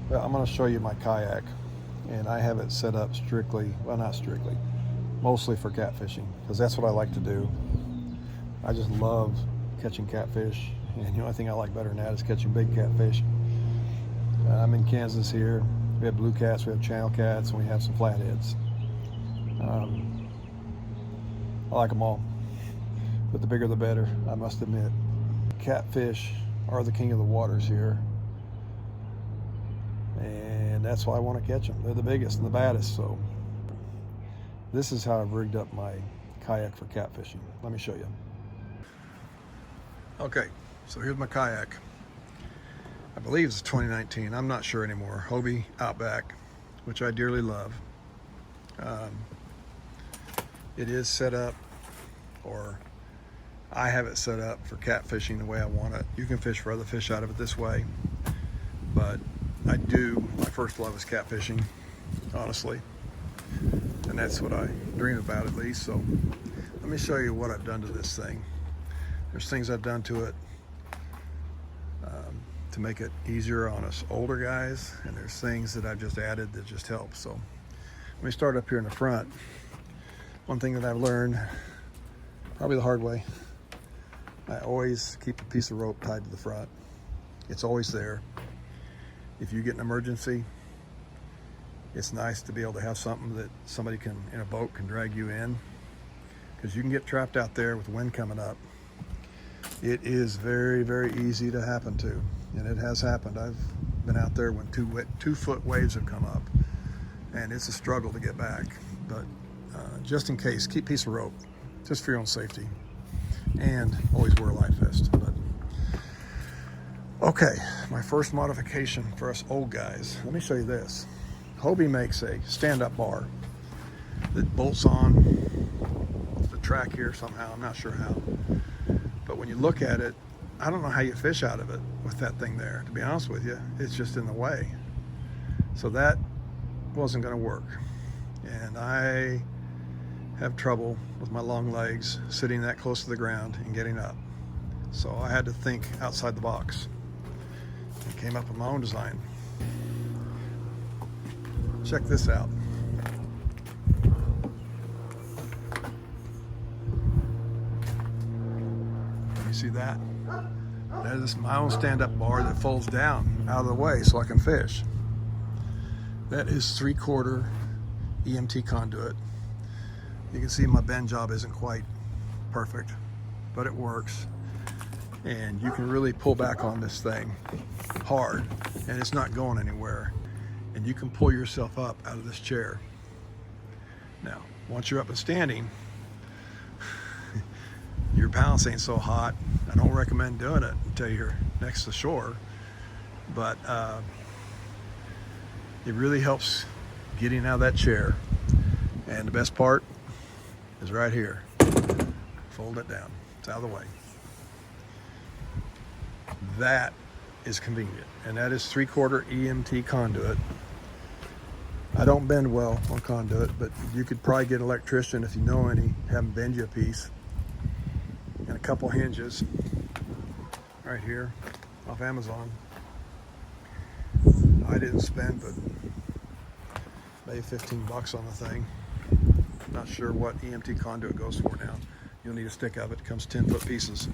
Well, I'm going to show you my kayak, and I have it set up strictly, well, not strictly, mostly for catfishing, because that's what I like to do. I just love catching catfish, and the only thing I like better than that is catching big catfish. I'm in Kansas here. We have blue cats, we have channel cats, and we have some flatheads. I like them all, but the bigger the better, I must admit. Catfish are the king of the waters here, and that's why I want to catch them. They're the biggest and the baddest. So this is how I've rigged up my kayak for catfishing. Let me show you. Okay, so here's my kayak. I believe it's 2019, I'm not sure anymore. Hobie Outback, which I dearly love. It is set up, or I have it set up for catfishing the way I want it. You can fish for other fish out of it this way, but my first love is catfishing, honestly. And that's what I dream about, at least. So let me show you what I've done to this thing. There's things I've done to it to make it easier on us older guys, and there's things that I've just added that just help. So let me start up here in the front. One thing that I've learned, probably the hard way, I always keep a piece of rope tied to the front. It's always there. If you get an emergency, it's nice to be able to have something that somebody in a boat can drag you in, because you can get trapped out there with the wind coming up. It is very, very easy to happen to, and it has happened. I've been out there when 2-foot waves have come up, and it's a struggle to get back. But just in case, keep a piece of rope, just for your own safety, and always wear a life vest. But okay, my first modification for us old guys. Let me show you this. Hobie makes a stand-up bar that bolts on the track here somehow. I'm not sure how. But when you look at it, I don't know how you fish out of it with that thing there. To be honest with you, it's just in the way. So that wasn't going to work. And I have trouble with my long legs sitting that close to the ground and getting up. So I had to think outside the box. I came up with my own design. Check this out. You see that? That is my own stand-up bar that folds down out of the way so I can fish. That is 3/4 EMT conduit. You can see my bend job isn't quite perfect, but it works. And you can really pull back on this thing hard, and it's not going anywhere. And you can pull yourself up out of this chair. Now, once you're up and standing, your balance ain't so hot. I don't recommend doing it until you're next to shore, but it really helps getting out of that chair. And the best part is right here. Fold it down. It's out of the way. That is convenient, and that is 3/4 EMT conduit. I don't bend well on conduit, but you could probably get an electrician, if you know any, have them bend you a piece. And a couple hinges right here off Amazon. I didn't spend but maybe 15 bucks on the thing. Not sure what EMT conduit goes for now. You'll need a stick of it. It comes 10-foot pieces.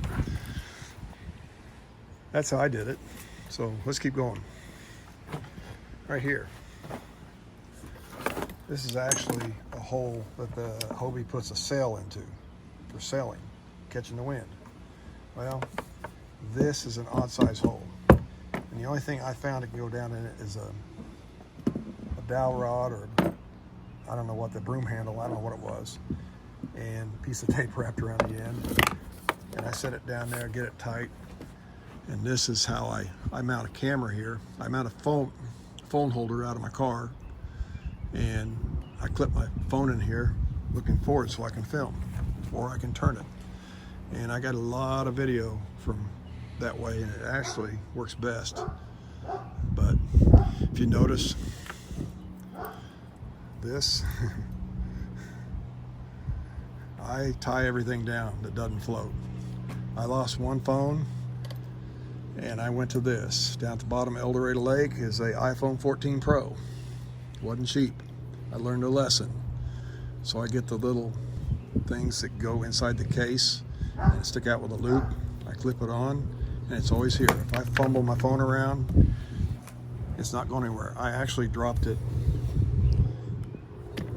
That's how I did it. So let's keep going. Right here. This is actually a hole that the Hobie puts a sail into for sailing, catching the wind. Well, this is an odd size hole. And the only thing I found that can go down in it is a dowel rod, or I don't know what, the broom handle, I don't know what it was, and a piece of tape wrapped around the end. And I set it down there, get it tight. And this is how I mount a camera here. I mount a phone holder out of my car, and I clip my phone in here looking forward so I can film, or I can turn it. And I got a lot of video from that way, and it actually works best. But if you notice this, I tie everything down that doesn't float. I lost one phone And I went to this. Down at the bottom of El Dorado Lake is a iPhone 14 Pro. Wasn't cheap. I learned a lesson. So I get the little things that go inside the case and stick out with a loop. I clip it on and it's always here. If I fumble my phone around, it's not going anywhere. I actually dropped it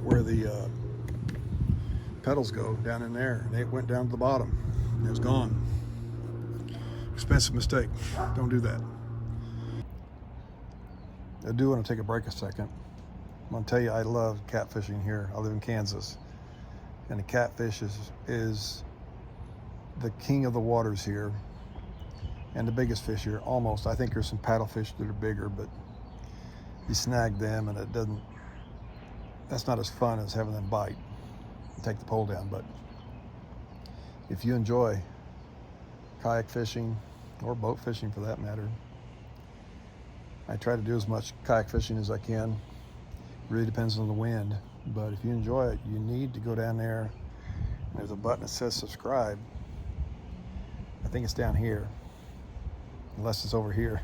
where the pedals go, down in there, and it went down to the bottom. It was gone. Expensive mistake. Don't do that. I do want to take a break a second. I'm going to tell you, I love catfishing here. I live in Kansas, and the catfish is the king of the waters here, and the biggest fish here, almost. I think there's some paddlefish that are bigger, but you snag them, and that's not as fun as having them bite and take the pole down. But if you enjoy kayak fishing, or boat fishing for that matter, I try to do as much kayak fishing as I can. Really depends on the wind, but if you enjoy it, you need to go down there. There's a button that says subscribe. I think it's down here, unless it's over here.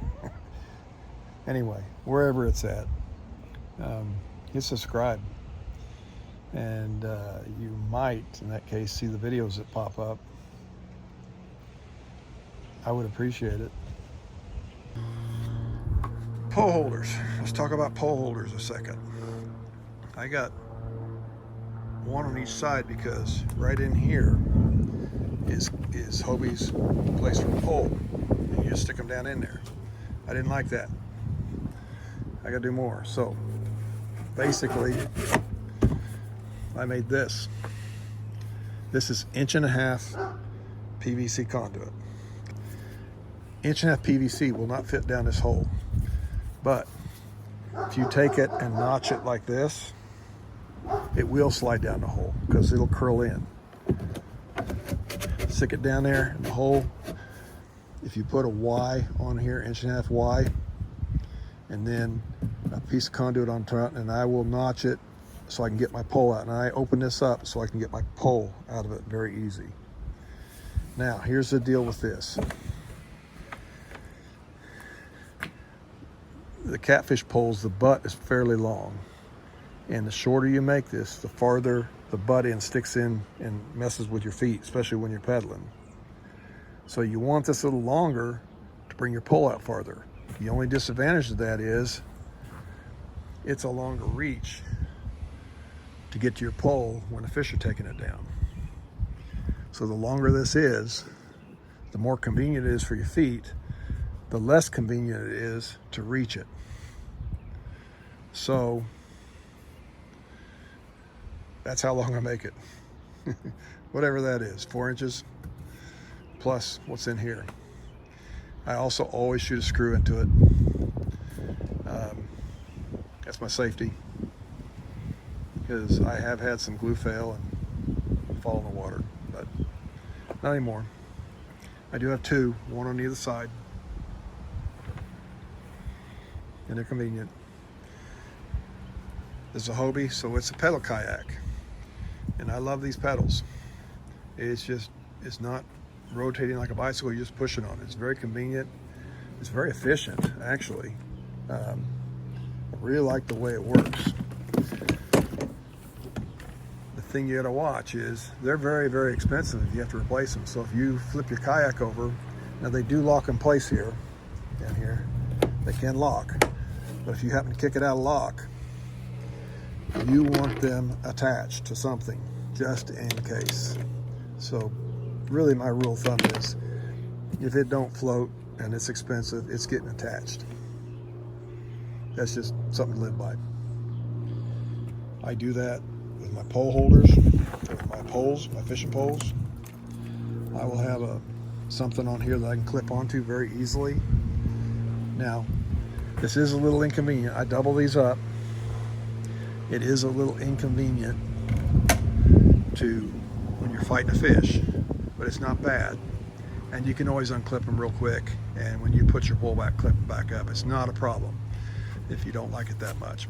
Anyway, wherever it's at, hit subscribe, and you might, in that case, see the videos that pop up. I would appreciate it. Pole holders. Let's talk about pole holders a second. I got one on each side because right in here is Hobie's place for a pole. And you just stick them down in there. I didn't like that. I gotta do more. So basically, I made this. This is 1.5 inch PVC conduit. 1.5 inch PVC will not fit down this hole. But if you take it and notch it like this, it will slide down the hole because it'll curl in. Stick it down there in the hole. If you put a Y on here, 1.5 inch Y, and then a piece of conduit on top, and I will notch it so I can get my pole out. And I open this up so I can get my pole out of it very easy. Now, here's the deal with this. The catfish poles, the butt is fairly long, and the shorter you make this, the farther the butt end sticks in and messes with your feet, especially when you're pedaling. So you want this a little longer to bring your pole out farther. The only disadvantage of that is it's a longer reach to get to your pole when the fish are taking it down. So the longer this is, the more convenient it is for your feet, the less convenient it is to reach it. So that's how long I make it. Whatever that is, 4 inches plus what's in here. I also always shoot a screw into it. That's my safety, because I have had some glue fail and fall in the water, but not anymore. I do have two, one on either side, and they're convenient. This is a Hobie, so it's a pedal kayak, and I love these pedals. It's not rotating like a bicycle, you're just pushing on it. It's very convenient. It's very efficient, actually. I really like the way it works. The thing you gotta watch is they're very, very expensive if you have to replace them. So if you flip your kayak over, now they do lock in place here, down here. They can lock, but if you happen to kick it out of lock, you want them attached to something, just in case. So really my rule of thumb is, if it don't float and it's expensive, it's getting attached. That's just something to live by. I do that with my pole holders, with my poles, my fishing poles. I will have something on here that I can clip onto very easily. Now, this is a little inconvenient. I double these up. It is a little inconvenient when you're fighting a fish, but it's not bad. And you can always unclip them real quick. And when you put your pole back, clip it back up. It's not a problem if you don't like it that much.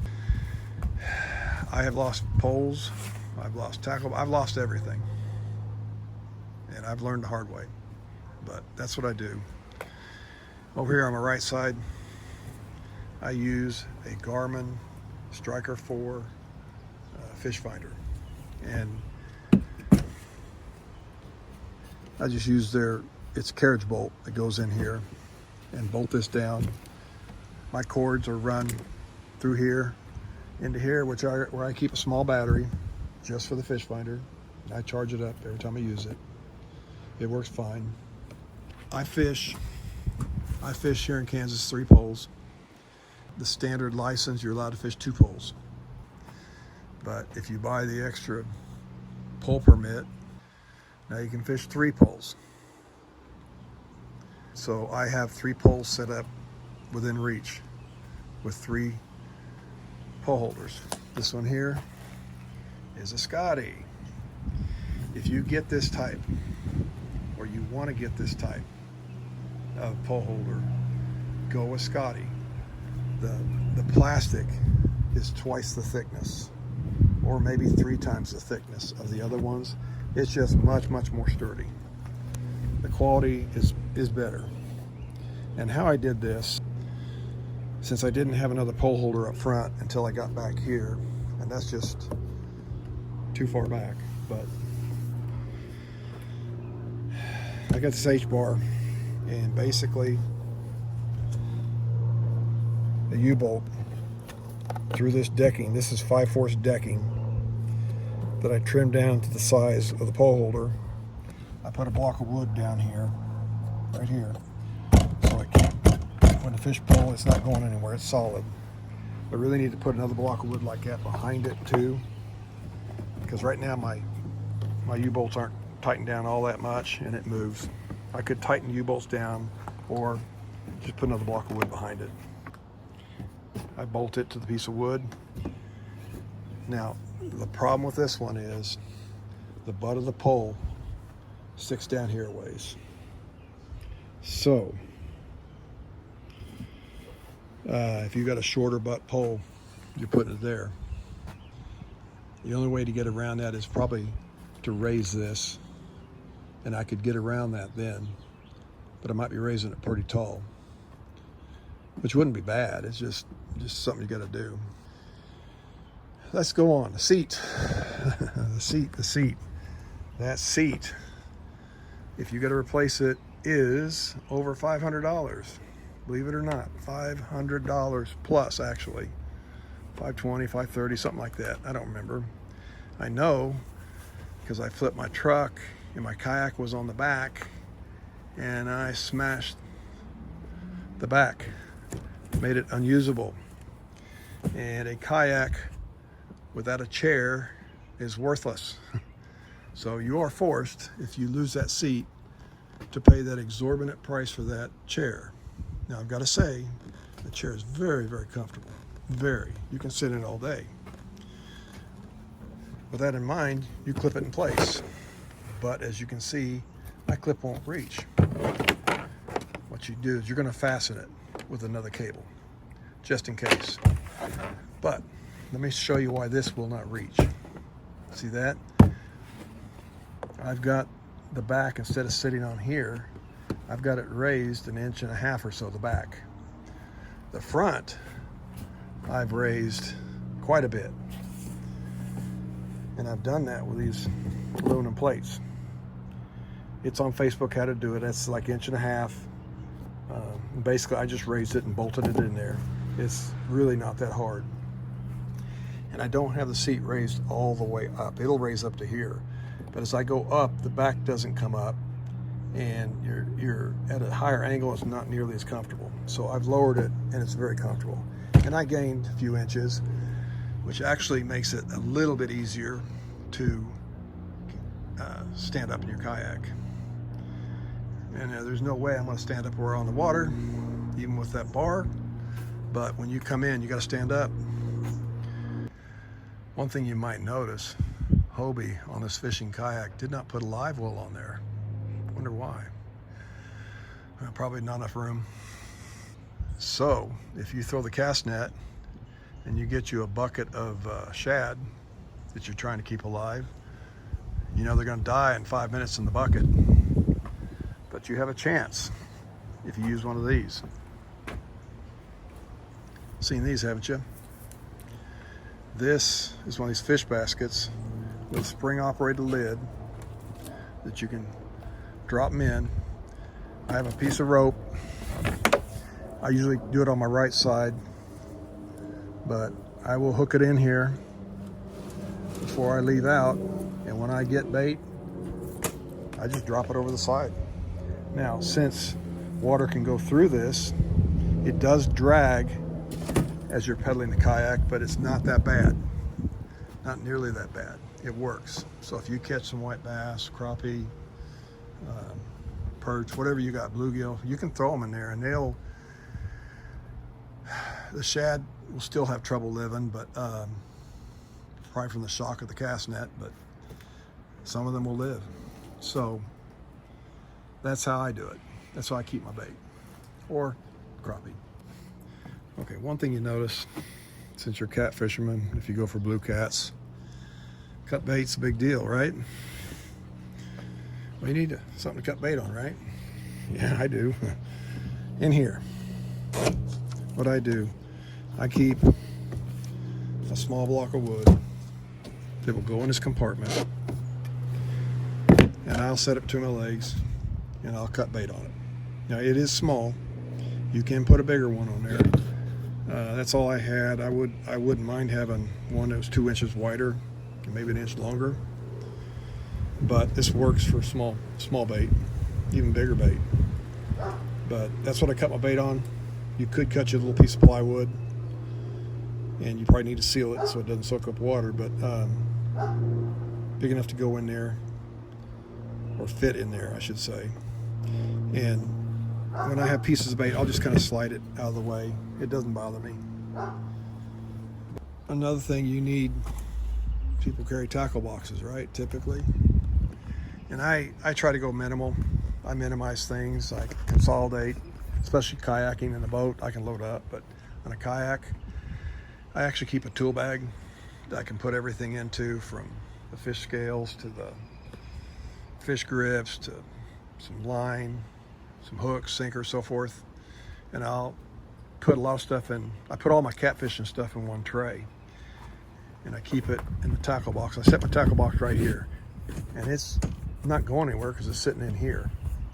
I have lost poles, I've lost tackle, I've lost everything. And I've learned the hard way, but that's what I do. Over here on my right side, I use a Garmin Striker 4 fish finder, and I just use it's carriage bolt that goes in here and bolt this down. My cords are run through here into here, where I keep a small battery just for the fish finder. I charge it up every time I use it. It works fine. I fish here in Kansas 3 poles. The standard license, you're allowed to fish 2 poles. But if you buy the extra pole permit, now you can fish 3 poles. So I have 3 poles set up within reach with 3 pole holders. This one here is a Scotty. If you get this type, or you want to get this type of pole holder, go with Scotty. The plastic is twice the thickness, or maybe 3 times the thickness of the other ones. It's just much more sturdy. The quality is better. And how I did this, since I didn't have another pole holder up front until I got back here, and that's just too far back, but I got this H-bar, and basically the U-bolt through this decking. This is 5/4 decking that I trimmed down to the size of the pole holder. I put a block of wood down here, right here, so when the fish pull, it's not going anywhere, it's solid. I really need to put another block of wood like that behind it too, because right now my U-bolts aren't tightened down all that much and it moves. I could tighten the U-bolts down or just put another block of wood behind it. I bolt it to the piece of wood. Now, the problem with this one is the butt of the pole sticks down here a ways. So, if you got a shorter butt pole, you're putting it there. The only way to get around that is probably to raise this, and I could get around that then, but I might be raising it pretty tall, which wouldn't be bad. It's just something you got to do. Let's go on. The seat. the seat. That seat, if you got to replace it, is over $500. Believe it or not, $500 plus, actually. $520, $530, something like that. I don't remember. I know because I flipped my truck and my kayak was on the back and I smashed the back, made it unusable. And a kayak without a chair is worthless. So you are forced, if you lose that seat, to pay that exorbitant price for that chair. Now I've got to say, the chair is very comfortable. Very. You can sit in it all day. With that in mind, you clip it in place. But as you can see, my clip won't reach. What you do is you're going to fasten it with another cable, just in case. But let me show you why this will not reach. See that? I've got the back, instead of sitting on here, I've got it raised 1.5 inches or so, the back. The front, I've raised quite a bit. And I've done that with these aluminum plates. It's on Facebook how to do it. That's like 1.5 inches. Basically, I just raised it and bolted it in there. It's really not that hard. And I don't have the seat raised all the way up. It'll raise up to here. But as I go up, the back doesn't come up, and you're at a higher angle. It's not nearly as comfortable. So I've lowered it, and it's very comfortable. And I gained a few inches, which actually makes it a little bit easier to stand up in your kayak. And there's no way I'm going to stand up where we're on the water, even with that bar. But when you come in, you got to stand up. One thing you might notice, Hobie on this fishing kayak did not put a live well on there. Wonder why. Probably not enough room. So if you throw the cast net and you get you a bucket of shad that you're trying to keep alive, you know they're going to die in 5 minutes in the bucket. But you have a chance. if you use one of these. Seen these, haven't you? This is one of these fish baskets with a spring operated lid that you can drop them in. I have a piece of rope. I usually do it on my right side, but I will hook it in here before I leave out, and when I get bait, I just drop it over the side. Now, since water can go through this, it does drag as you're pedaling the kayak, but it's not that bad. Not nearly that bad. It works. So if you catch some white bass, crappie, perch, whatever you got, bluegill, you can throw them in there, and the shad will still have trouble living, but probably from the shock of the cast net, but some of them will live. So that's how I do it. That's how I keep my bait, or crappie. Okay, one thing you notice, since you're a cat fisherman, if you go for blue cats, cut bait's a big deal, right? Well, you need something to cut bait on, right? Yeah, I do. In here, what I do, I keep a small block of wood that will go in this compartment, and I'll set it between my legs, and I'll cut bait on it. Now, it is small. You can put a bigger one on there. That's all I had. I wouldn't mind having one that was 2 inches wider, maybe an inch longer. But this works for small bait, even bigger bait. But that's what I cut my bait on. You could cut you a little piece of plywood, and you probably need to seal it so it doesn't soak up water, but big enough to go in there, or fit in there, I should say. And when I have pieces of bait, I'll just kind of slide it out of the way. It doesn't bother me. Another thing you need, people carry tackle boxes, right, typically. And I try to go minimal. I minimize things. I consolidate, especially kayaking in a boat. I can load up, but on a kayak, I actually keep a tool bag that I can put everything into, from the fish scales to the fish grips to some line, some hooks, sinkers, so forth. And I'll put a lot of stuff in. I put all my catfishing stuff in one tray, and I keep it in the tackle box. I set my tackle box right here, and it's not going anywhere because it's sitting in here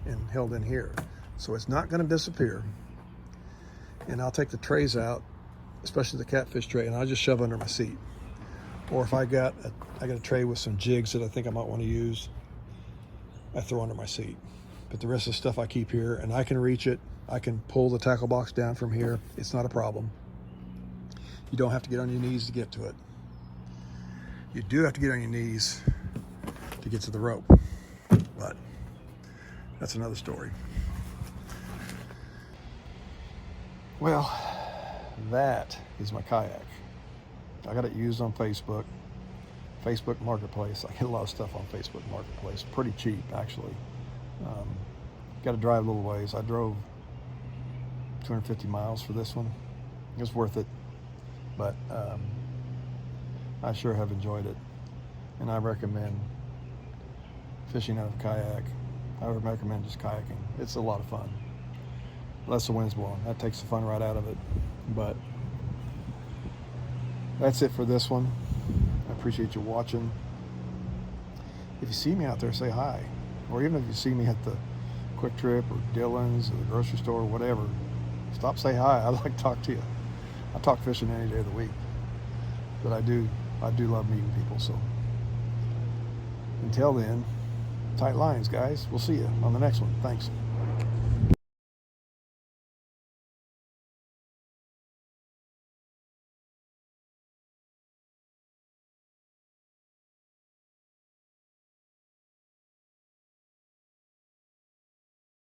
and held in here, so it's not going to disappear. And I'll take the trays out, especially the catfish tray, and I'll just shove under my seat. Or if I got a tray with some jigs that I think I might want to use, I throw under my seat. But the rest of the stuff I keep here, and I can reach it. I can pull the tackle box down from here. It's not a problem. You don't have to get on your knees to get to it. You do have to get on your knees to get to the rope, but that's another story. Well, that is my kayak. I got it used on Facebook Marketplace. I get a lot of stuff on Facebook Marketplace, pretty cheap actually. Got to drive a little ways. I drove 250 miles for this one. It was worth it, but I sure have enjoyed it, and I recommend fishing out of a kayak. I would recommend just kayaking. It's a lot of fun, unless the wind's blowing. That takes the fun right out of it. But that's it for this one. I appreciate you watching. If you see me out there, say hi. Or even if you see me at the Quick Trip or Dillon's or the grocery store or whatever, stop, say hi. I'd like to talk to you. I talk fishing any day of the week. But I do love meeting people. So until then, tight lines, guys. We'll see you on the next one. Thanks.